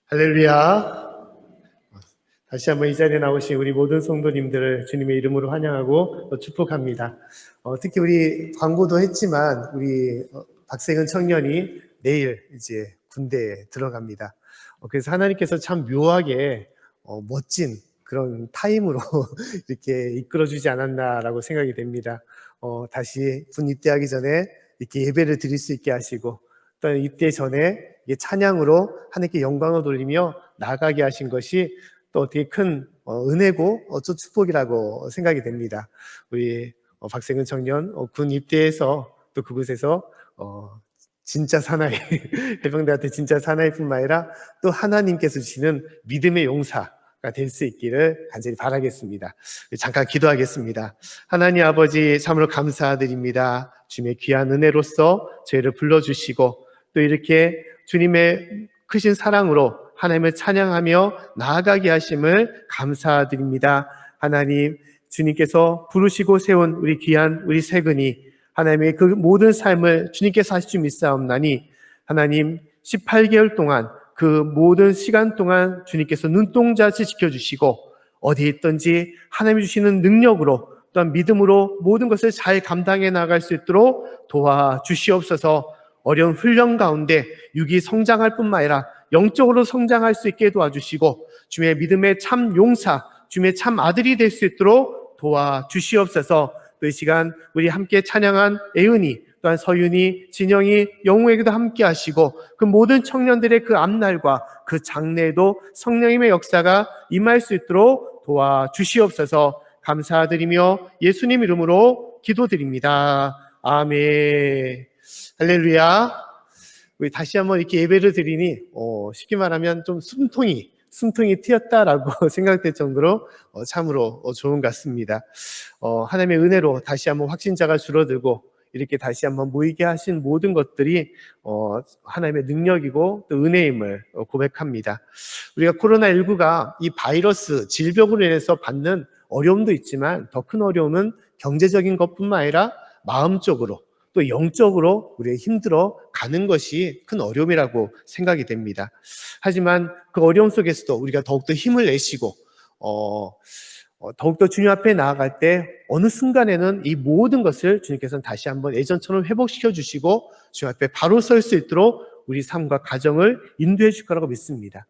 할렐루야. 다시 한번 이 자리에 나오신 우리 모든 성도님들을 주님의 이름으로 환영하고 축복합니다. 특히 우리 광고도 했지만 우리 박세근 청년이 내일 이제 군대에 들어갑니다. 그래서 하나님께서 참 묘하게 멋진 그런 타임으로 이렇게 이끌어주지 않았나라고 생각이 됩니다. 다시 군 입대하기 전에 이렇게 예배를 드릴 수 있게 하시고 또 입대 전에 찬양으로 하나님께 영광을 돌리며 나아가게 하신 것이 또 어떻게 큰 은혜고 또 축복이라고 생각이 됩니다. 우리 박세근 청년 군 입대해서 또 그곳에서 진짜 사나이 해병대한테 진짜 사나이뿐만 아니라 또 하나님께서 주시는 믿음의 용사가 될 수 있기를 간절히 바라겠습니다. 잠깐 기도하겠습니다. 하나님 아버지 참으로 감사드립니다. 주님의 귀한 은혜로서 저희를 불러주시고 또 이렇게 주님의 크신 사랑으로 하나님을 찬양하며 나아가게 하심을 감사드립니다. 하나님, 주님께서 부르시고 세운 우리 귀한 우리 세근이 하나님의 그 모든 삶을 주님께서 하실 줄 믿사옵나니 하나님 18개월 동안 그 모든 시간 동안 주님께서 눈동자같이 지켜주시고 어디에 있든지 하나님이 주시는 능력으로 또한 믿음으로 모든 것을 잘 감당해 나갈 수 있도록 도와주시옵소서. 어려운 훈련 가운데 육이 성장할 뿐만 아니라 영적으로 성장할 수 있게 도와주시고 주님의 믿음의 참 용사, 주님의 참 아들이 될 수 있도록 도와주시옵소서. 또 이 시간 우리 함께 찬양한 애은이, 또한 서윤이, 진영이, 영웅에게도 함께 하시고 그 모든 청년들의 그 앞날과 그 장래에도 성령님의 역사가 임할 수 있도록 도와주시옵소서. 감사드리며 예수님 이름으로 기도드립니다. 아멘. 할렐루야. 우리 다시 한번 이렇게 예배를 드리니 쉽게 말하면 좀 숨통이 트였다라고 생각될 정도로 참으로 좋은 것 같습니다. 하나님의 은혜로 다시 한번 확신자가 줄어들고 이렇게 다시 한번 모이게 하신 모든 것들이 하나님의 능력이고 또 은혜임을 고백합니다. 우리가 코로나19가 이 바이러스 질병으로 인해서 받는 어려움도 있지만 더 큰 어려움은 경제적인 것뿐만 아니라 마음적으로 또 영적으로 우리가 힘들어 가는 것이 큰 어려움이라고 생각이 됩니다. 하지만 그 어려움 속에서도 우리가 더욱더 힘을 내시고 더욱더 주님 앞에 나아갈 때 어느 순간에는 이 모든 것을 주님께서는 다시 한번 예전처럼 회복시켜 주시고 주님 앞에 바로 설 수 있도록 우리 삶과 가정을 인도해 줄 거라고 믿습니다.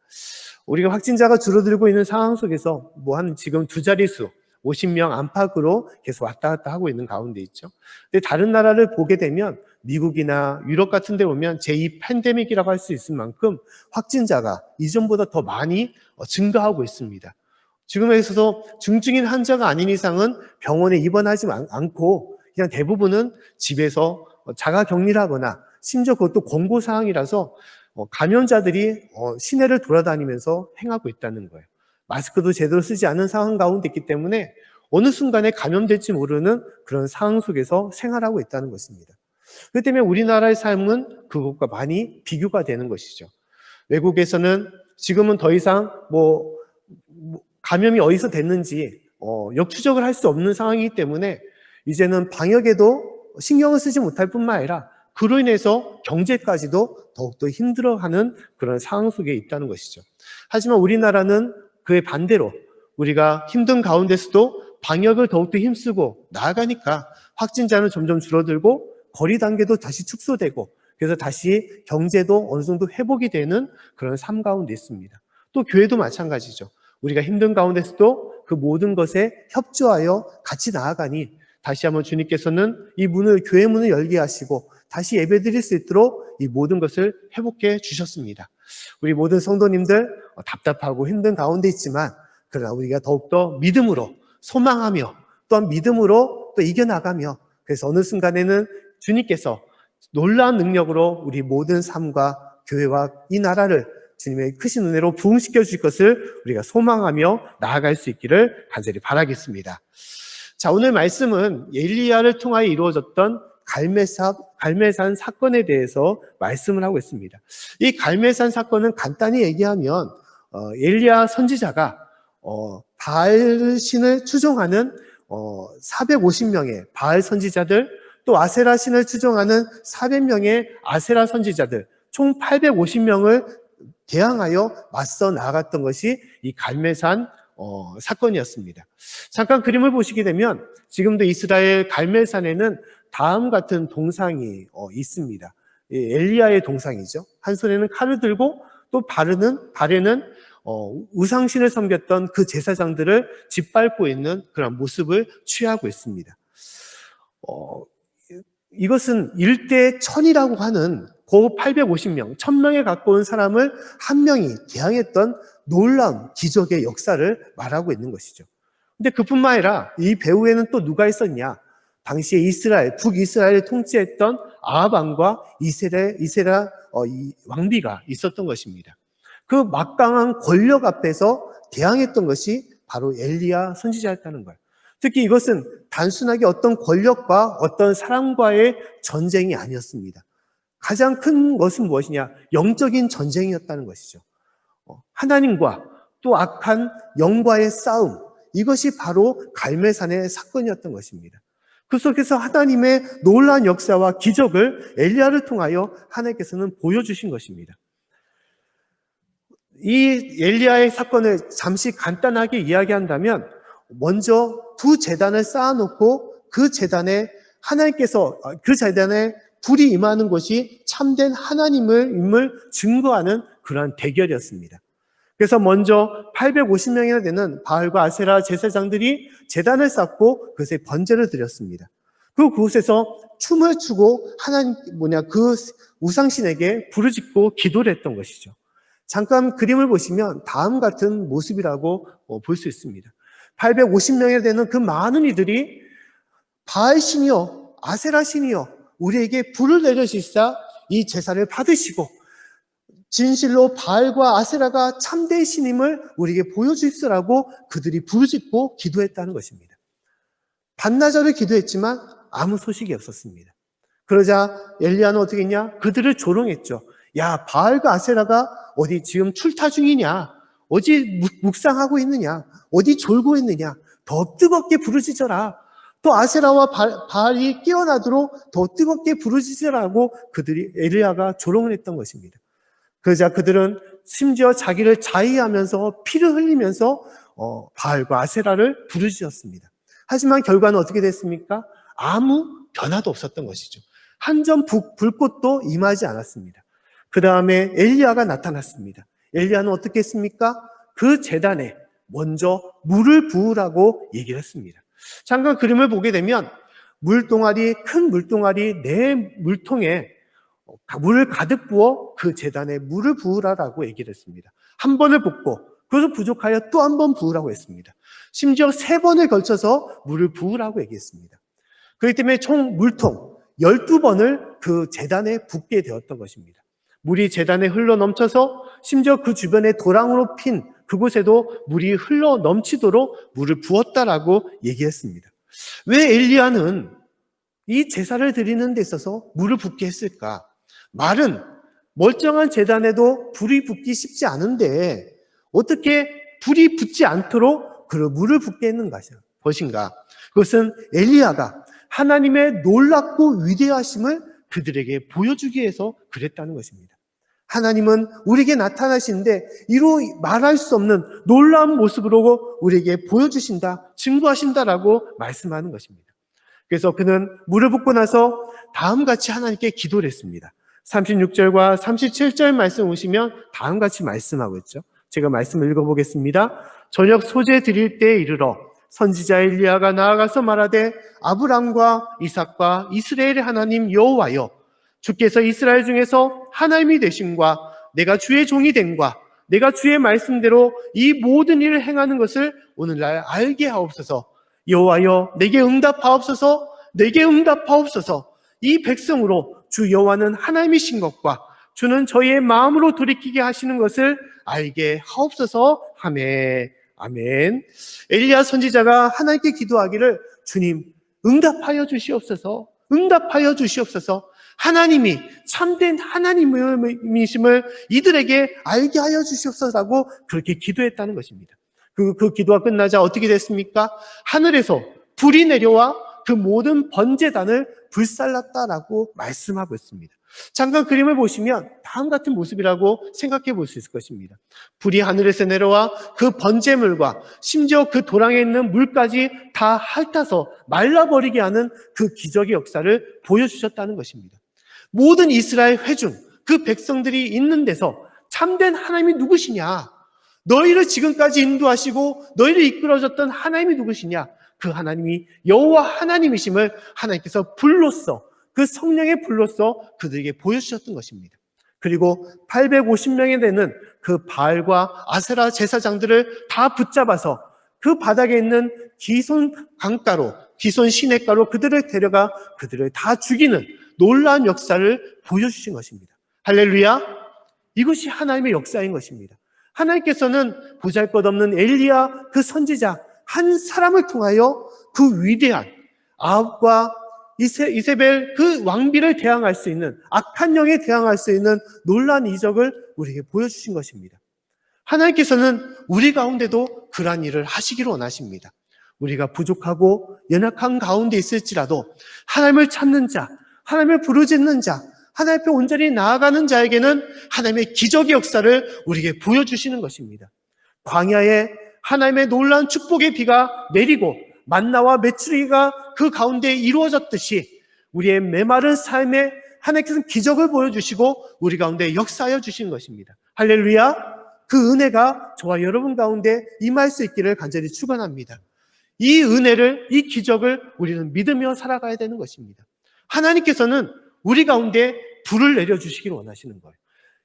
우리가 확진자가 줄어들고 있는 상황 속에서 한 지금 두 자릿수 50명 안팎으로 계속 왔다 갔다 하고 있는 가운데 있죠. 근데 다른 나라를 보게 되면 미국이나 유럽 같은 데 보면 제2 팬데믹이라고 할 수 있을 만큼 확진자가 이전보다 더 많이 증가하고 있습니다. 지금에서도 중증인 환자가 아닌 이상은 병원에 입원하지 않고 그냥 대부분은 집에서 자가 격리를 하거나 심지어 그것도 권고사항이라서 감염자들이 시내를 돌아다니면서 행하고 있다는 거예요. 마스크도 제대로 쓰지 않은 상황 가운데 있기 때문에 어느 순간에 감염될지 모르는 그런 상황 속에서 생활하고 있다는 것입니다. 그렇기 때문에 우리나라의 삶은 그것과 많이 비교가 되는 것이죠. 외국에서는 지금은 더 이상 감염이 어디서 됐는지 역추적을 할 수 없는 상황이기 때문에 이제는 방역에도 신경을 쓰지 못할 뿐만 아니라 그로 인해서 경제까지도 더욱더 힘들어하는 그런 상황 속에 있다는 것이죠. 하지만 우리나라는 그에 반대로 우리가 힘든 가운데서도 방역을 더욱더 힘쓰고 나아가니까 확진자는 점점 줄어들고 거리 단계도 다시 축소되고 그래서 다시 경제도 어느 정도 회복이 되는 그런 삶 가운데 있습니다. 또 교회도 마찬가지죠. 우리가 힘든 가운데서도 그 모든 것에 협조하여 같이 나아가니 다시 한번 주님께서는 이 교회 문을 열게 하시고 다시 예배드릴 수 있도록 이 모든 것을 회복해 주셨습니다. 우리 모든 성도님들 답답하고 힘든 가운데 있지만 그러나 우리가 더욱더 믿음으로 소망하며 또한 믿음으로 또 이겨나가며 그래서 어느 순간에는 주님께서 놀라운 능력으로 우리 모든 삶과 교회와 이 나라를 주님의 크신 은혜로 부흥시켜 주실 것을 우리가 소망하며 나아갈 수 있기를 간절히 바라겠습니다. 자, 오늘 말씀은 엘리야를 통하여 이루어졌던 갈멜산 사건에 대해서 말씀을 하고 있습니다. 이 갈멜산 사건은 간단히 얘기하면 엘리야 선지자가 바알 신을 추종하는 450명의 바알 선지자들 또 아세라 신을 추종하는 400명의 아세라 선지자들 총 850명을 대항하여 맞서 나아갔던 것이 이 갈멜산 사건이었습니다. 잠깐 그림을 보시게 되면 지금도 이스라엘 갈멜산에는 다음 같은 동상이 있습니다. 엘리야의 동상이죠. 한 손에는 칼을 들고 또 발에는 우상신을 섬겼던 그 제사장들을 짓밟고 있는 그런 모습을 취하고 있습니다. 이것은 일대 천이라고 하는 그 850명, 1000명에 가까운 사람을 한 명이 대항했던 놀라운 기적의 역사를 말하고 있는 것이죠. 근데 그뿐만 아니라 이 배후에는 또 누가 있었냐? 당시에 북이스라엘을 통치했던 아합 왕과 이세라 왕비가 있었던 것입니다. 그 막강한 권력 앞에서 대항했던 것이 바로 엘리야 선지자였다는 거예요. 특히 이것은 단순하게 어떤 권력과 어떤 사람과의 전쟁이 아니었습니다. 가장 큰 것은 무엇이냐? 영적인 전쟁이었다는 것이죠. 하나님과 또 악한 영과의 싸움, 이것이 바로 갈멜산의 사건이었던 것입니다. 그 속에서 하나님의 놀라운 역사와 기적을 엘리야를 통하여 하나님께서는 보여주신 것입니다. 이 엘리야의 사건을 잠시 간단하게 이야기한다면 먼저 두 제단을 쌓아놓고 그 제단에 불이 임하는 것이 참된 하나님을 증거하는 그러한 대결이었습니다. 그래서 먼저 850명이나 되는 바알과 아세라 제사장들이 제단을 쌓고 그것에 번제를 드렸습니다. 그곳에서 춤을 추고 그 우상신에게 부르짖고 기도를 했던 것이죠. 잠깐 그림을 보시면 다음 같은 모습이라고 볼 수 있습니다. 850명이나 되는 그 많은 이들이 바알 신이여, 아세라 신이여, 우리에게 불을 내려주시사 이 제사를 받으시고 진실로 바알과 아세라가 참된 신임을 우리에게 보여주십시오라고 그들이 부르짖고 기도했다는 것입니다. 반나절을 기도했지만 아무 소식이 없었습니다. 그러자 엘리야는 어떻게 했냐? 그들을 조롱했죠. 야, 바알과 아세라가 어디 지금 출타 중이냐? 어디 묵상하고 있느냐? 어디 졸고 있느냐? 더 뜨겁게 부르짖어라. 또 아세라와 바알이 깨어나도록 더 뜨겁게 부르짖으라고 엘리야가 조롱을 했던 것입니다. 그러자 그들은 심지어 자기를 자의하면서 피를 흘리면서 바알과 아세라를 부르짖었습니다. 하지만 결과는 어떻게 됐습니까? 아무 변화도 없었던 것이죠. 한 점 불꽃도 임하지 않았습니다. 그 다음에 엘리야가 나타났습니다. 엘리야는 어떻게 했습니까? 그 제단에 먼저 물을 부으라고 얘기를 했습니다. 잠깐 그림을 보게 되면 큰 물동아리 네 물통에 물을 가득 부어 그 제단에 물을 부으라라고 얘기를 했습니다. 한 번을 붓고 그것을 부족하여 또 한 번 부으라고 했습니다. 심지어 3번을 걸쳐서 물을 부으라고 얘기했습니다. 그렇기 때문에 총 물통 12번을 그 제단에 붓게 되었던 것입니다. 물이 제단에 흘러 넘쳐서 심지어 그 주변에 도랑으로 핀 그곳에도 물이 흘러 넘치도록 물을 부었다라고 얘기했습니다. 왜 엘리야는 이 제사를 드리는 데 있어서 물을 붓게 했을까? 말은 멀쩡한 제단에도 불이 붙기 쉽지 않은데 어떻게 불이 붙지 않도록 그 물을 붓게 했는 것인가? 그것은 엘리야가 하나님의 놀랍고 위대하심을 그들에게 보여주기 위해서 그랬다는 것입니다. 하나님은 우리에게 나타나시는데 이로 말할 수 없는 놀라운 모습으로 우리에게 보여주신다, 증거하신다라고 말씀하는 것입니다. 그래서 그는 물을 붓고 나서 다음같이 하나님께 기도를 했습니다. 36절과 37절 말씀 오시면 다음같이 말씀하고 있죠. 제가 말씀을 읽어보겠습니다. 저녁 소재 드릴 때에 이르러 선지자 엘리야가 나아가서 말하되 아브람과 이삭과 이스라엘의 하나님 여호와여, 주께서 이스라엘 중에서 하나님이 되심과 내가 주의 종이 됨과 내가 주의 말씀대로 이 모든 일을 행하는 것을 오늘날 알게 하옵소서. 여호와여, 내게 응답하옵소서. 내게 응답하옵소서. 이 백성으로 주 여호와는 하나님이신 것과 주는 저희의 마음으로 돌이키게 하시는 것을 알게 하옵소서 하매. 아멘. 엘리야 선지자가 하나님께 기도하기를 주님 응답하여 주시옵소서. 응답하여 주시옵소서. 하나님이 참된 하나님이심을 이들에게 알게 하여 주시옵소서라고 그렇게 기도했다는 것입니다. 그 기도가 끝나자 어떻게 됐습니까? 하늘에서 불이 내려와 그 모든 번제단을 불살랐다라고 말씀하고 있습니다. 잠깐 그림을 보시면 다음 같은 모습이라고 생각해 볼 수 있을 것입니다. 불이 하늘에서 내려와 그 번제물과 심지어 그 도랑에 있는 물까지 다 핥아서 말라버리게 하는 그 기적의 역사를 보여주셨다는 것입니다. 모든 이스라엘 회중, 그 백성들이 있는 데서 참된 하나님이 누구시냐? 너희를 지금까지 인도하시고 너희를 이끌어줬던 하나님이 누구시냐? 그 하나님이 여호와 하나님이심을 하나님께서 불로써, 그 성령의 불로써 그들에게 보여주셨던 것입니다. 그리고 850명에 되는 그 바알과 아세라 제사장들을 다 붙잡아서 그 바닥에 있는 기손 강가로, 기손 시냇가로 그들을 데려가 그들을 다 죽이는 놀라운 역사를 보여주신 것입니다. 할렐루야! 이것이 하나님의 역사인 것입니다. 하나님께서는 보잘것없는 엘리야 그 선지자 한 사람을 통하여 그 위대한 아합과 이세벨 그 왕비를 대항할 수 있는, 악한 영에 대항할 수 있는 놀라운 이적을 우리에게 보여주신 것입니다. 하나님께서는 우리 가운데도 그러한 일을 하시기를 원하십니다. 우리가 부족하고 연약한 가운데 있을지라도 하나님을 찾는 자, 하나님을 부르짖는 자, 하나님 앞에 온전히 나아가는 자에게는 하나님의 기적의 역사를 우리에게 보여주시는 것입니다. 광야에 하나님의 놀라운 축복의 비가 내리고 만나와 메추리가 그 가운데 이루어졌듯이 우리의 메마른 삶에 하나님께서는 기적을 보여주시고 우리 가운데 역사하여 주시는 것입니다. 할렐루야! 그 은혜가 저와 여러분 가운데 임할 수 있기를 간절히 축원합니다. 이 은혜를, 이 기적을 우리는 믿으며 살아가야 되는 것입니다. 하나님께서는 우리 가운데 불을 내려주시기를 원하시는 거예요.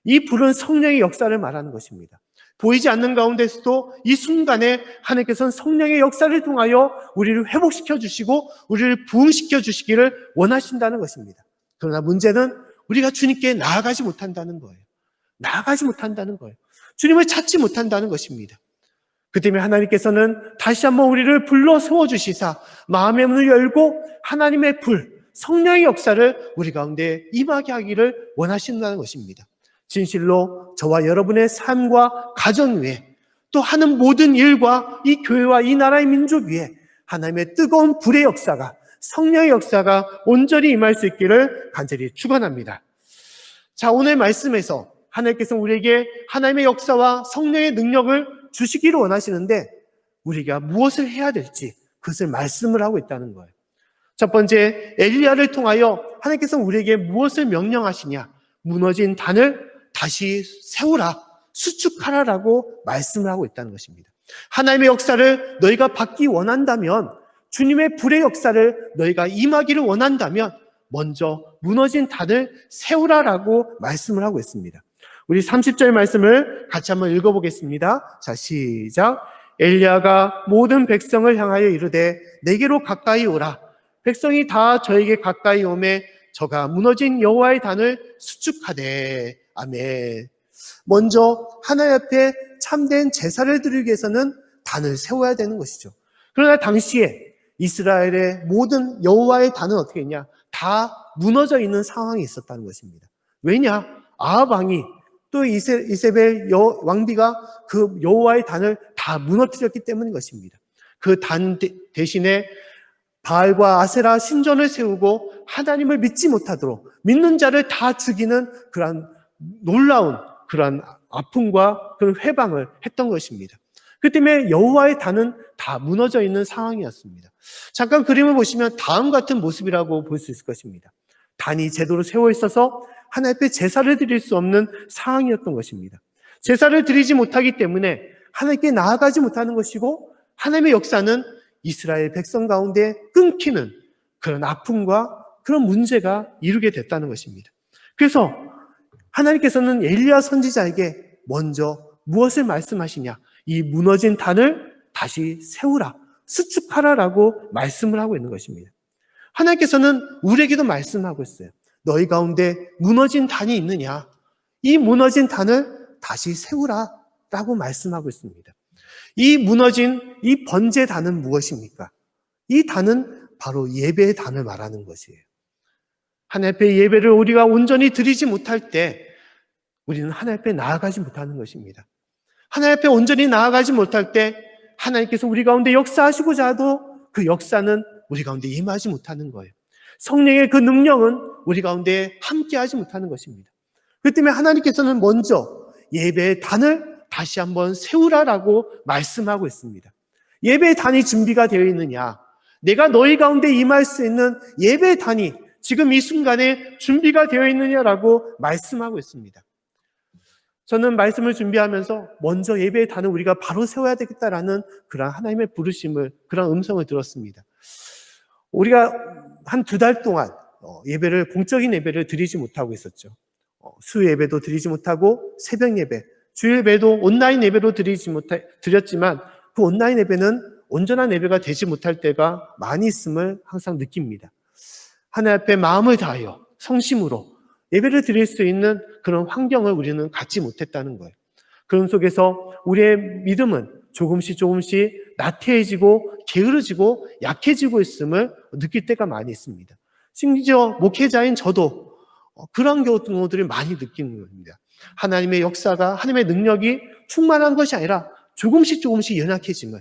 이 불은 성령의 역사를 말하는 것입니다. 보이지 않는 가운데서도 이 순간에 하나님께서는 성령의 역사를 통하여 우리를 회복시켜 주시고 우리를 부흥시켜 주시기를 원하신다는 것입니다. 그러나 문제는 우리가 주님께 나아가지 못한다는 거예요. 나아가지 못한다는 거예요. 주님을 찾지 못한다는 것입니다. 그 때문에 하나님께서는 다시 한번 우리를 불러 세워주시사 마음의 문을 열고 하나님의 불, 성령의 역사를 우리 가운데 임하게 하기를 원하신다는 것입니다. 진실로 저와 여러분의 삶과 가정 위에 또 하는 모든 일과 이 교회와 이 나라의 민족 위에 하나님의 뜨거운 불의 역사가, 성령의 역사가 온전히 임할 수 있기를 간절히 축원합니다. 자, 오늘 말씀에서 하나님께서 우리에게 하나님의 역사와 성령의 능력을 주시기를 원하시는데 우리가 무엇을 해야 될지 그것을 말씀을 하고 있다는 거예요. 첫 번째, 엘리야를 통하여 하나님께서 우리에게 무엇을 명령하시냐? 무너진 단을 다시 세우라, 수축하라라고 말씀을 하고 있다는 것입니다. 하나님의 역사를 너희가 받기 원한다면, 주님의 불의 역사를 너희가 임하기를 원한다면 먼저 무너진 단을 세우라라고 말씀을 하고 있습니다. 우리 30절 말씀을 같이 한번 읽어보겠습니다. 자, 시작. 엘리야가 모든 백성을 향하여 이르되 내게로 가까이 오라. 백성이 다 저에게 가까이 오매 저가 무너진 여호와의 단을 수축하되. 아멘. 먼저 하나님 앞에 참된 제사를 드리기 위해서는 단을 세워야 되는 것이죠. 그러나 당시에 이스라엘의 모든 여호와의 단은 어떻게 했냐? 다 무너져 있는 상황이 있었다는 것입니다. 왜냐? 아합 왕이 또 이세벨 왕비가 그 여호와의 단을 다 무너뜨렸기 때문인 것입니다. 그 단 대신에 바알과 아세라 신전을 세우고 하나님을 믿지 못하도록 믿는 자를 다 죽이는 그러한 놀라운 그러한 아픔과 그런 회방을 했던 것입니다. 그 때문에 여호와의 단은 다 무너져 있는 상황이었습니다. 잠깐 그림을 보시면 다음 같은 모습이라고 볼 수 있을 것입니다. 단이 제대로 세워 있어서 하나님 앞에 제사를 드릴 수 없는 상황이었던 것입니다. 제사를 드리지 못하기 때문에 하나님께 나아가지 못하는 것이고 하나님의 역사는 이스라엘 백성 가운데 끊기는 그런 아픔과 그런 문제가 이루게 됐다는 것입니다. 그래서 하나님께서는 엘리야 선지자에게 먼저 무엇을 말씀하시냐? 이 무너진 단을 다시 세우라, 수축하라라고 말씀을 하고 있는 것입니다. 하나님께서는 우리에게도 말씀하고 있어요. 너희 가운데 무너진 단이 있느냐? 이 무너진 단을 다시 세우라라고 말씀하고 있습니다. 이 무너진 이 번제 단은 무엇입니까? 이 단은 바로 예배의 단을 말하는 것이에요. 하나님 앞에 예배를 우리가 온전히 드리지 못할 때 우리는 하나님 앞에 나아가지 못하는 것입니다. 하나님 앞에 온전히 나아가지 못할 때 하나님께서 우리 가운데 역사하시고자 해도 그 역사는 우리 가운데 임하지 못하는 거예요. 성령의 그 능력은 우리 가운데 함께하지 못하는 것입니다. 그 때문에 하나님께서는 먼저 예배의 단을 다시 한번 세우라라고 말씀하고 있습니다. 예배의 단이 준비가 되어 있느냐? 내가 너희 가운데 임할 수 있는 예배의 단이 지금 이 순간에 준비가 되어 있느냐라고 말씀하고 있습니다. 저는 말씀을 준비하면서 먼저 예배의 단을 우리가 바로 세워야 되겠다라는 그런 하나님의 부르심을, 그런 음성을 들었습니다. 우리가 한 2달 동안 공적인 예배를 드리지 못하고 있었죠. 수요 예배도 드리지 못하고 새벽 예배, 주일 예배도 온라인 예배로 드렸지만 그 온라인 예배는 온전한 예배가 되지 못할 때가 많이 있음을 항상 느낍니다. 하나님 앞에 마음을 다하여 성심으로 예배를 드릴 수 있는 그런 환경을 우리는 갖지 못했다는 거예요. 그런 속에서 우리의 믿음은 조금씩 나태해지고 게으르지고 약해지고 있음을 느낄 때가 많이 있습니다. 심지어 목회자인 저도 그런 경우들을 많이 느끼는 겁니다. 하나님의 역사가, 하나님의 능력이 충만한 것이 아니라 조금씩 연약해짐을,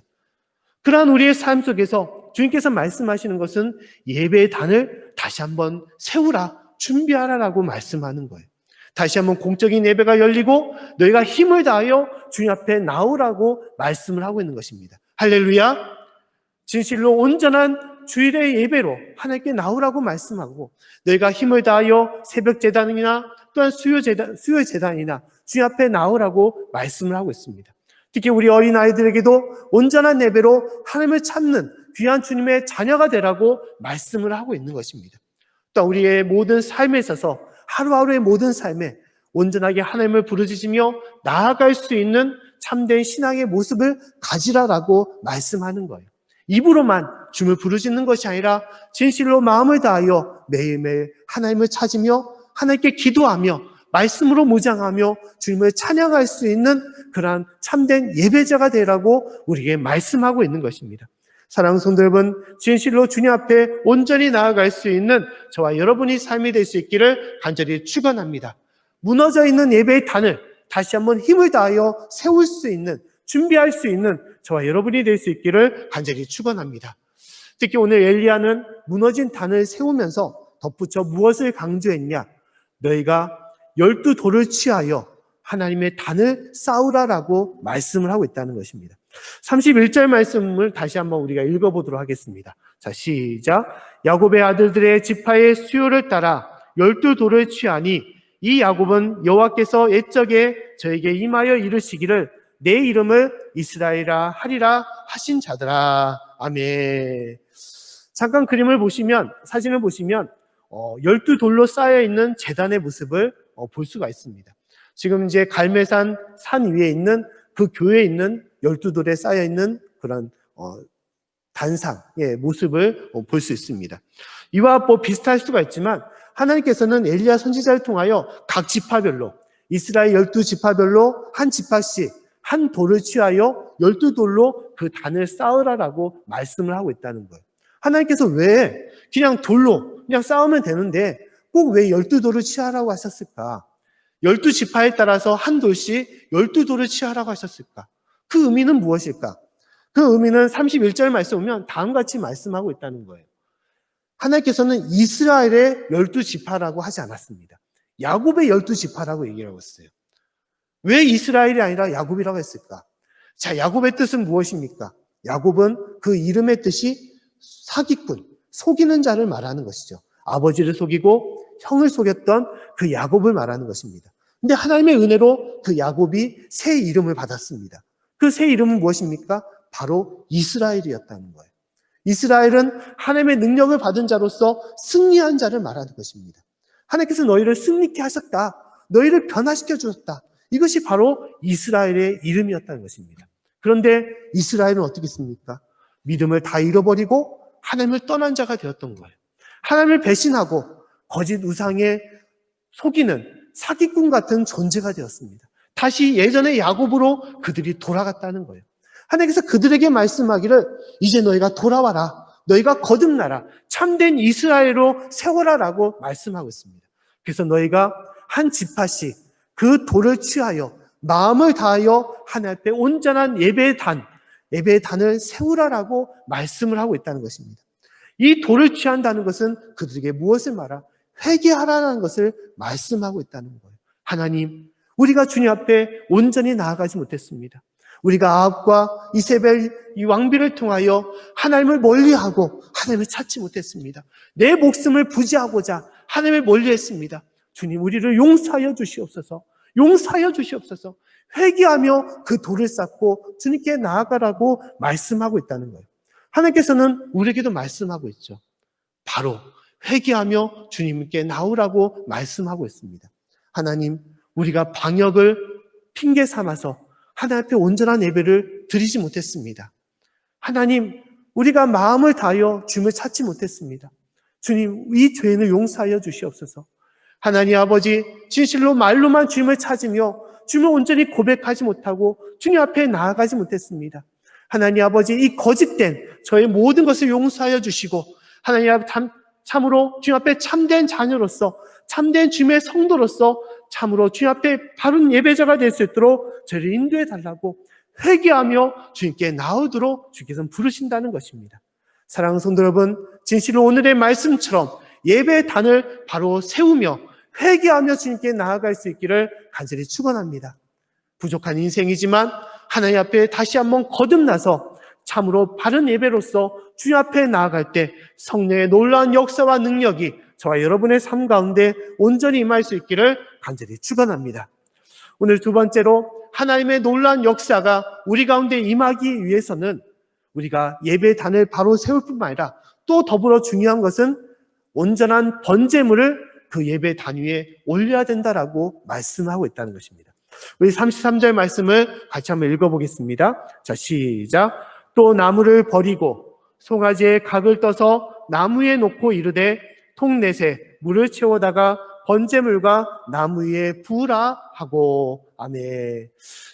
그러한 우리의 삶 속에서 주님께서 말씀하시는 것은 예배의 단을 다시 한번 세우라, 준비하라라고 말씀하는 거예요. 다시 한번 공적인 예배가 열리고 너희가 힘을 다하여 주님 앞에 나오라고 말씀을 하고 있는 것입니다. 할렐루야! 진실로 온전한 주일의 예배로 하나님께 나오라고 말씀하고, 너희가 힘을 다하여 새벽 제단이나 또한 수요 제단이나 주님 앞에 나오라고 말씀을 하고 있습니다. 특히 우리 어린아이들에게도 온전한 예배로 하나님을 찾는 귀한 주님의 자녀가 되라고 말씀을 하고 있는 것입니다. 또 우리의 모든 삶에 있어서 하루하루의 모든 삶에 온전하게 하나님을 부르짖으며 나아갈 수 있는 참된 신앙의 모습을 가지라라고 말씀하는 거예요. 입으로만 주님을 부르짖는 것이 아니라 진실로 마음을 다하여 매일매일 하나님을 찾으며 하나님께 기도하며 말씀으로 무장하며 주님을 찬양할 수 있는 그러한 참된 예배자가 되라고 우리에게 말씀하고 있는 것입니다. 사랑하는 성도 여러분, 진실로 주님 앞에 온전히 나아갈 수 있는 저와 여러분이 삶이 될 수 있기를 간절히 축원합니다. 무너져 있는 예배의 단을 다시 한번 힘을 다하여 세울 수 있는, 준비할 수 있는 저와 여러분이 될 수 있기를 간절히 축원합니다. 특히 오늘 엘리야는 무너진 단을 세우면서 덧붙여 무엇을 강조했냐? 너희가 12돌을 취하여 하나님의 단을 쌓으라라고 말씀을 하고 있다는 것입니다. 31절 말씀을 다시 한번 우리가 읽어보도록 하겠습니다. 자, 시작. 야곱의 아들들의 지파의 수요를 따라 12돌을 취하니 이 야곱은 여호와께서 옛적에 저에게 임하여 이르시기를 내 이름을 이스라엘이라 하리라 하신 자더라. 아멘. 잠깐 그림을 보시면, 사진을 보시면 12돌로 쌓여있는 제단의 모습을 볼 수가 있습니다. 지금 이제 갈매산 산 위에 있는 그 교회에 있는 12돌에 쌓여있는 그런 단상의 모습을 볼 수 있습니다. 이와 비슷할 수가 있지만 하나님께서는 엘리야 선지자를 통하여 각 지파별로, 이스라엘 12지파별로 한 지파씩 한 돌을 취하여 12돌로 그 단을 쌓으라라고 말씀을 하고 있다는 거예요. 하나님께서 왜 그냥 돌로 그냥 쌓으면 되는데 꼭 왜 12돌을 취하라고 하셨을까? 12지파에 따라서 한 돌씩 12돌을 취하라고 하셨을까? 그 의미는 무엇일까? 그 의미는 31절 말씀 보면 다음같이 말씀하고 있다는 거예요. 하나님께서는 이스라엘의 12지파라고 하지 않았습니다. 야곱의 12지파라고 얘기를 하고 있어요. 왜 이스라엘이 아니라 야곱이라고 했을까? 자, 야곱의 뜻은 무엇입니까? 야곱은 그 이름의 뜻이 사기꾼, 속이는 자를 말하는 것이죠. 아버지를 속이고 형을 속였던 그 야곱을 말하는 것입니다. 근데 하나님의 은혜로 그 야곱이 새 이름을 받았습니다. 그 새 이름은 무엇입니까? 바로 이스라엘이었다는 거예요. 이스라엘은 하나님의 능력을 받은 자로서 승리한 자를 말하는 것입니다. 하나님께서 너희를 승리케 하셨다. 너희를 변화시켜 주셨다. 이것이 바로 이스라엘의 이름이었다는 것입니다. 그런데 이스라엘은 어떻게 했습니까? 믿음을 다 잃어버리고 하나님을 떠난 자가 되었던 거예요. 하나님을 배신하고 거짓 우상에 속이는 사기꾼 같은 존재가 되었습니다. 다시 예전의 야곱으로 그들이 돌아갔다는 거예요. 하나님께서 그들에게 말씀하기를 이제 너희가 돌아와라. 너희가 거듭나라. 참된 이스라엘로 세워라라고 말씀하고 있습니다. 그래서 너희가 한 지파씩 그 돌을 취하여 마음을 다하여 하나님 앞에 온전한 예배의 단을 세우라라고 말씀을 하고 있다는 것입니다. 이 돌을 취한다는 것은 그들에게 무엇을 말하? 회개하라는 것을 말씀하고 있다는 거예요. 하나님, 우리가 주님 앞에 온전히 나아가지 못했습니다. 우리가 아합과 이세벨 이 왕비를 통하여 하나님을 멀리하고 하나님을 찾지 못했습니다. 내 목숨을 부지하고자 하나님을 멀리했습니다. 주님, 우리를 용서하여 주시옵소서. 용서하여 주시옵소서. 회개하며 그 돌을 쌓고 주님께 나아가라고 말씀하고 있다는 거예요. 하나님께서는 우리에게도 말씀하고 있죠. 바로 회개하며 주님께 나오라고 말씀하고 있습니다. 하나님, 우리가 방역을 핑계 삼아서 하나님 앞에 온전한 예배를 드리지 못했습니다. 하나님, 우리가 마음을 다하여 주님을 찾지 못했습니다. 주님, 이 죄는 용서하여 주시옵소서. 하나님 아버지, 진실로 말로만 주님을 찾으며 주님을 온전히 고백하지 못하고 주님 앞에 나아가지 못했습니다. 하나님 아버지, 이 거짓된 저의 모든 것을 용서하여 주시고 하나님 아버지, 참으로 주님 앞에 참된 자녀로서, 참된 주님의 성도로서 참으로 주님 앞에 바른 예배자가 될 수 있도록 저를 인도해 달라고 회개하며 주님께 나오도록 주께서는 부르신다는 것입니다. 사랑하는 성도 여러분, 진실로 오늘의 말씀처럼 예배의 단을 바로 세우며 회개하며 주님께 나아갈 수 있기를 간절히 축원합니다. 부족한 인생이지만 하나님 앞에 다시 한번 거듭나서 참으로 바른 예배로서 주님 앞에 나아갈 때 성령의 놀라운 역사와 능력이 저와 여러분의 삶 가운데 온전히 임할 수 있기를 간절히 축원합니다. 오늘 두 번째로 하나님의 놀라운 역사가 우리 가운데 임하기 위해서는 우리가 예배의 단을 바로 세울 뿐만 아니라 또 더불어 중요한 것은 온전한 번제물을 그 예배 단 위에 올려야 된다라고 말씀하고 있다는 것입니다. 우리 33절 말씀을 같이 한번 읽어보겠습니다. 자, 시작. 또 나무를 버리고 송아지에 각을 떠서 나무에 놓고 이르되 통넷에 물을 채워다가 번제물과 나무 위에 부으라 하고. 아멘.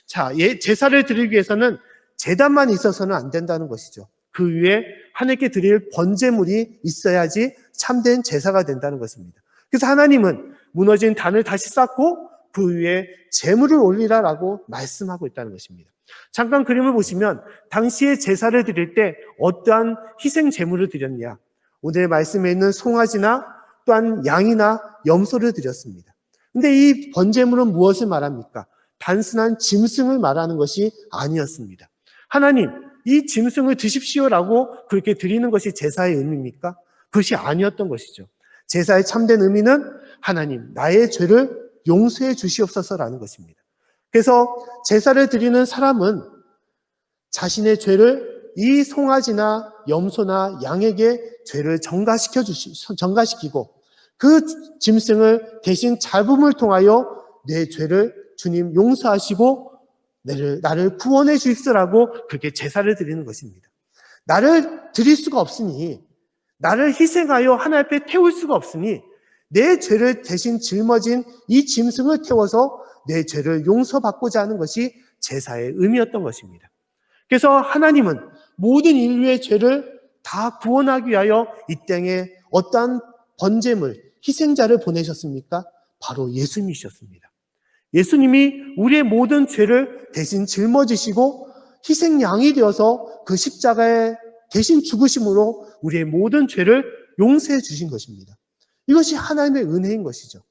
자, 제사를 드리기 위해서는 제단만 있어서는 안 된다는 것이죠. 그 위에 하나님께 드릴 번제물이 있어야지 참된 제사가 된다는 것입니다. 그래서 하나님은 무너진 단을 다시 쌓고 그 위에 제물을 올리라라고 말씀하고 있다는 것입니다. 잠깐 그림을 보시면 당시에 제사를 드릴 때 어떠한 희생 제물을 드렸냐? 오늘 말씀에 있는 송아지나 또한 양이나 염소를 드렸습니다. 근데 이 번제물은 무엇을 말합니까? 단순한 짐승을 말하는 것이 아니었습니다. 하나님, 이 짐승을 드십시오라고 그렇게 드리는 것이 제사의 의미입니까? 그것이 아니었던 것이죠. 제사의 참된 의미는 하나님, 나의 죄를 용서해 주시옵소서라는 것입니다. 그래서 제사를 드리는 사람은 자신의 죄를 이 송아지나 염소나 양에게 죄를 전가시키고 그 짐승을 대신 잡음을 통하여 내 죄를 주님 용서하시고 나를 구원해 주십시오라고 그렇게 제사를 드리는 것입니다. 나를 드릴 수가 없으니, 나를 희생하여 하나님 앞에 태울 수가 없으니 내 죄를 대신 짊어진 이 짐승을 태워서 내 죄를 용서받고자 하는 것이 제사의 의미였던 것입니다. 그래서 하나님은 모든 인류의 죄를 다 구원하기 위하여 이 땅에 어떠한 번제물, 희생자를 보내셨습니까? 바로 예수님이셨습니다. 예수님이 우리의 모든 죄를 대신 짊어지시고 희생양이 되어서 그 십자가에 대신 죽으심으로 우리의 모든 죄를 용서해 주신 것입니다. 이것이 하나님의 은혜인 것이죠.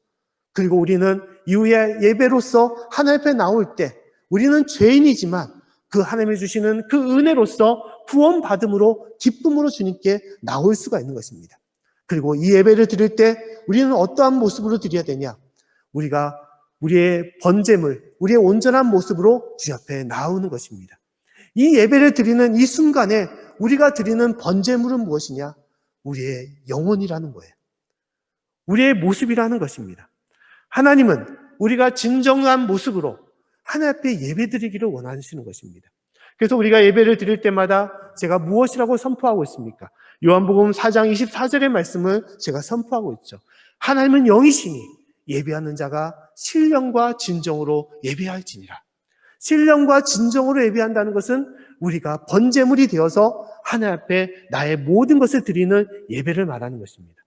그리고 우리는 이후에 예배로서 하나님 앞에 나올 때 우리는 죄인이지만 그 하나님이 주시는 그 은혜로서 구원받음으로 기쁨으로 주님께 나올 수가 있는 것입니다. 그리고 이 예배를 드릴 때 우리는 어떠한 모습으로 드려야 되냐? 우리가 우리의 번제물, 우리의 온전한 모습으로 주 앞에 나오는 것입니다. 이 예배를 드리는 이 순간에 우리가 드리는 번제물은 무엇이냐? 우리의 영혼이라는 거예요. 우리의 모습이라는 것입니다. 하나님은 우리가 진정한 모습으로 하나님 앞에 예배 드리기를 원하시는 것입니다. 그래서 우리가 예배를 드릴 때마다 제가 무엇이라고 선포하고 있습니까? 요한복음 4장 24절의 말씀을 제가 선포하고 있죠. 하나님은 영이시니 예배하는 자가 신령과 진정으로 예배할지니라. 신령과 진정으로 예배한다는 것은 우리가 번제물이 되어서 하나님 앞에 나의 모든 것을 드리는 예배를 말하는 것입니다.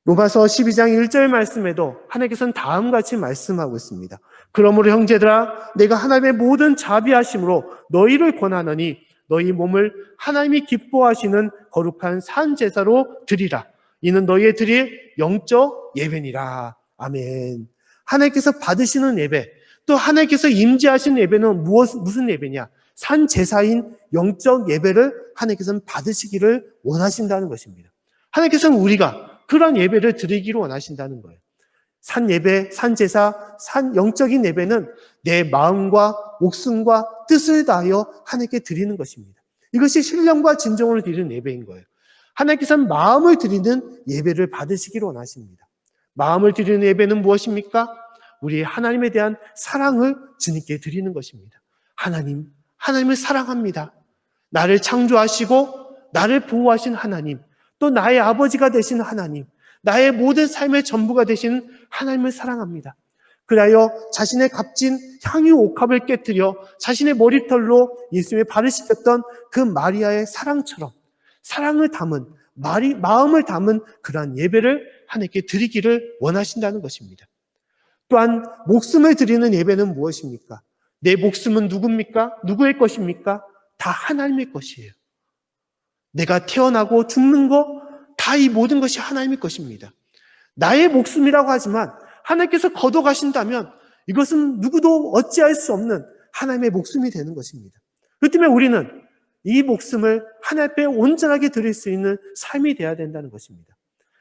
로마서 12장 1절 말씀에도 하나님께서는 다음과 같이 말씀하고 있습니다. 그러므로 형제들아, 내가 하나님의 모든 자비하심으로 너희를 권하노니 너희 몸을 하나님이 기뻐하시는 거룩한 산 제사로 드리라. 이는 너희의 드릴 영적 예배니라. 아멘. 하나님께서 받으시는 예배, 또 하나님께서 임재하시는 예배는 무슨 예배냐? 산 제사인 영적 예배를 하나님께서는 받으시기를 원하신다는 것입니다. 하나님께서는 우리가 그런 예배를 드리기를 원하신다는 거예요. 산 예배, 산 제사, 산 영적인 예배는 내 마음과 목숨과 뜻을 다하여 하나님께 드리는 것입니다. 이것이 신령과 진정으로 드리는 예배인 거예요. 하나님께서는 마음을 드리는 예배를 받으시기를 원하십니다. 마음을 드리는 예배는 무엇입니까? 우리 하나님에 대한 사랑을 주님께 드리는 것입니다. 하나님을 사랑합니다. 나를 창조하시고 나를 보호하신 하나님, 또 나의 아버지가 되신 하나님, 나의 모든 삶의 전부가 되신 하나님을 사랑합니다. 그리하여 자신의 값진 향유 옥합을 깨뜨려 자신의 머리털로 예수님의 발을 씻겼던 그 마리아의 사랑처럼 사랑을 담은 마음을 담은 그러한 예배를 하나님께 드리기를 원하신다는 것입니다. 또한 목숨을 드리는 예배는 무엇입니까? 내 목숨은 누굽니까? 누구의 것입니까? 다 하나님의 것이에요. 내가 태어나고 죽는 거 다 이 모든 것이 하나님의 것입니다. 나의 목숨이라고 하지만 하나님께서 거둬가신다면 이것은 누구도 어찌할 수 없는 하나님의 목숨이 되는 것입니다. 그렇기 때문에 우리는 이 목숨을 하나님 앞에 온전하게 드릴 수 있는 삶이 되어야 된다는 것입니다.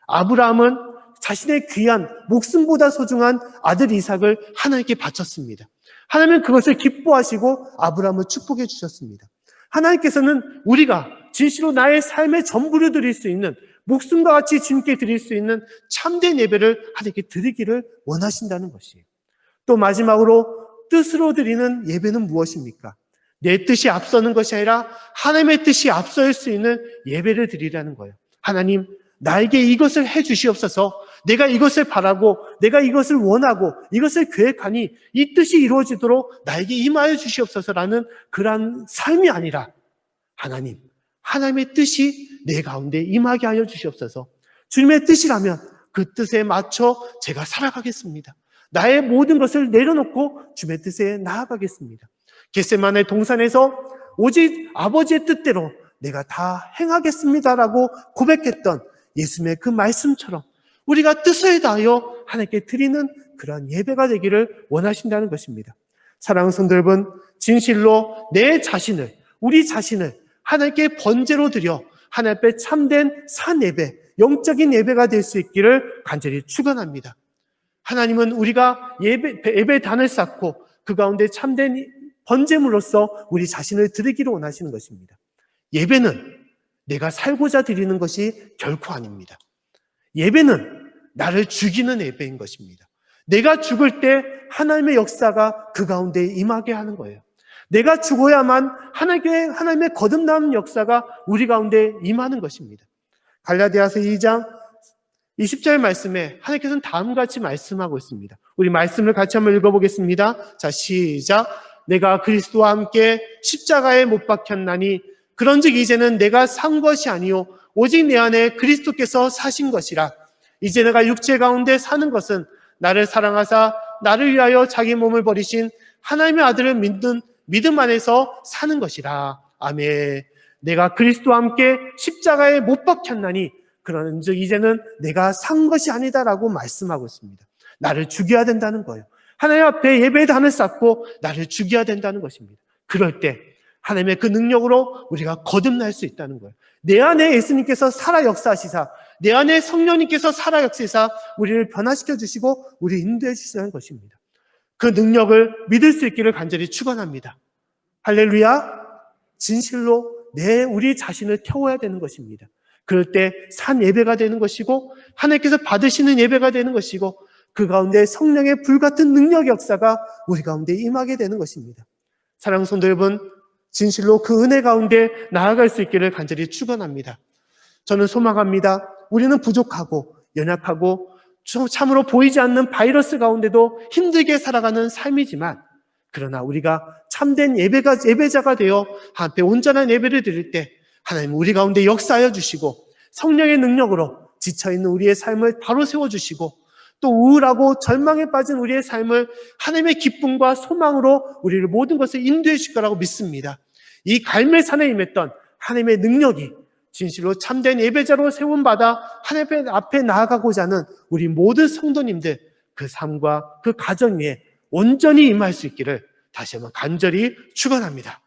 아브라함은 자신의 귀한 목숨보다 소중한 아들 이삭을 하나님께 바쳤습니다. 하나님은 그것을 기뻐하시고 아브라함을 축복해 주셨습니다. 하나님께서는 우리가 진실로 나의 삶의 전부를 드릴 수 있는 목숨과 같이 주님께 드릴 수 있는 참된 예배를 하나님께 드리기를 원하신다는 것이에요. 또 마지막으로 뜻으로 드리는 예배는 무엇입니까? 내 뜻이 앞서는 것이 아니라 하나님의 뜻이 앞설 수 있는 예배를 드리라는 거예요. 하나님, 나에게 이것을 해 주시옵소서. 내가 이것을 바라고 내가 이것을 원하고 이것을 계획하니 이 뜻이 이루어지도록 나에게 임하여 주시옵소서라는 그러한 삶이 아니라 하나님의 뜻이 내 가운데 임하게 하여 주시옵소서. 주님의 뜻이라면 그 뜻에 맞춰 제가 살아가겠습니다. 나의 모든 것을 내려놓고 주님의 뜻에 나아가겠습니다. 겟세마네 동산에서 오직 아버지의 뜻대로 내가 다 행하겠습니다라고 고백했던 예수님의 그 말씀처럼 우리가 뜻을 다하여 하나님께 드리는 그러한 예배가 되기를 원하신다는 것입니다. 사랑하는 성도 여러분, 진실로 우리 자신을 하나님께 번제로 드려 하나님 앞에 참된 산 예배, 영적인 예배가 될 수 있기를 간절히 축원합니다. 하나님은 우리가 예배단을 쌓고 그 가운데 참된 번제물로서 우리 자신을 드리기를 원하시는 것입니다. 예배는 내가 살고자 드리는 것이 결코 아닙니다. 예배는 나를 죽이는 예배인 것입니다. 내가 죽을 때 하나님의 역사가 그 가운데 임하게 하는 거예요. 내가 죽어야만 하나님의 거듭나는 역사가 우리 가운데 임하는 것입니다. 갈라디아서 2장 20절 말씀에 하나님께서는 다음과 같이 말씀하고 있습니다. 우리 말씀을 같이 한번 읽어보겠습니다. 자, 시작. 내가 그리스도와 함께 십자가에 못 박혔나니 그런즉 이제는 내가 산 것이 아니요 오직 내 안에 그리스도께서 사신 것이라. 이제 내가 육체 가운데 사는 것은 나를 사랑하사 나를 위하여 자기 몸을 버리신 하나님의 아들을 믿는 믿음 안에서 사는 것이라. 아멘. 내가 그리스도와 함께 십자가에 못 박혔나니 그런즉 이제는 내가 산 것이 아니다라고 말씀하고 있습니다. 나를 죽여야 된다는 거예요. 하나님 앞에 예배단을 쌓고 나를 죽여야 된다는 것입니다. 그럴 때 하나님의 그 능력으로 우리가 거듭날 수 있다는 거예요. 내 안에 예수님께서 살아 역사하시사, 내 안에 성령님께서 살아 역사하시사 우리를 변화시켜 주시고 우리 인도해 주시는 것입니다. 그 능력을 믿을 수 있기를 간절히 축원합니다. 할렐루야. 진실로 우리 자신을 태워야 되는 것입니다. 그럴 때 산 예배가 되는 것이고 하나님께서 받으시는 예배가 되는 것이고 그 가운데 성령의 불같은 능력 역사가 우리 가운데 임하게 되는 것입니다. 사랑하는 성도 여러분, 진실로 그 은혜 가운데 나아갈 수 있기를 간절히 축원합니다. 저는 소망합니다. 우리는 부족하고 연약하고 참으로 보이지 않는 바이러스 가운데도 힘들게 살아가는 삶이지만 그러나 우리가 참된 예배자가 되어 하나님께 온전한 예배를 드릴 때 하나님 우리 가운데 역사하여 주시고 성령의 능력으로 지쳐있는 우리의 삶을 바로 세워주시고 또 우울하고 절망에 빠진 우리의 삶을 하나님의 기쁨과 소망으로 우리를 모든 것을 인도해 주실 거라고 믿습니다. 이 갈멜산에 임했던 하나님의 능력이 진실로 참된 예배자로 세움받아 하나님 앞에 나아가고자 하는 우리 모든 성도님들 그 삶과 그 가정 위에 온전히 임할 수 있기를 다시 한번 간절히 축원합니다.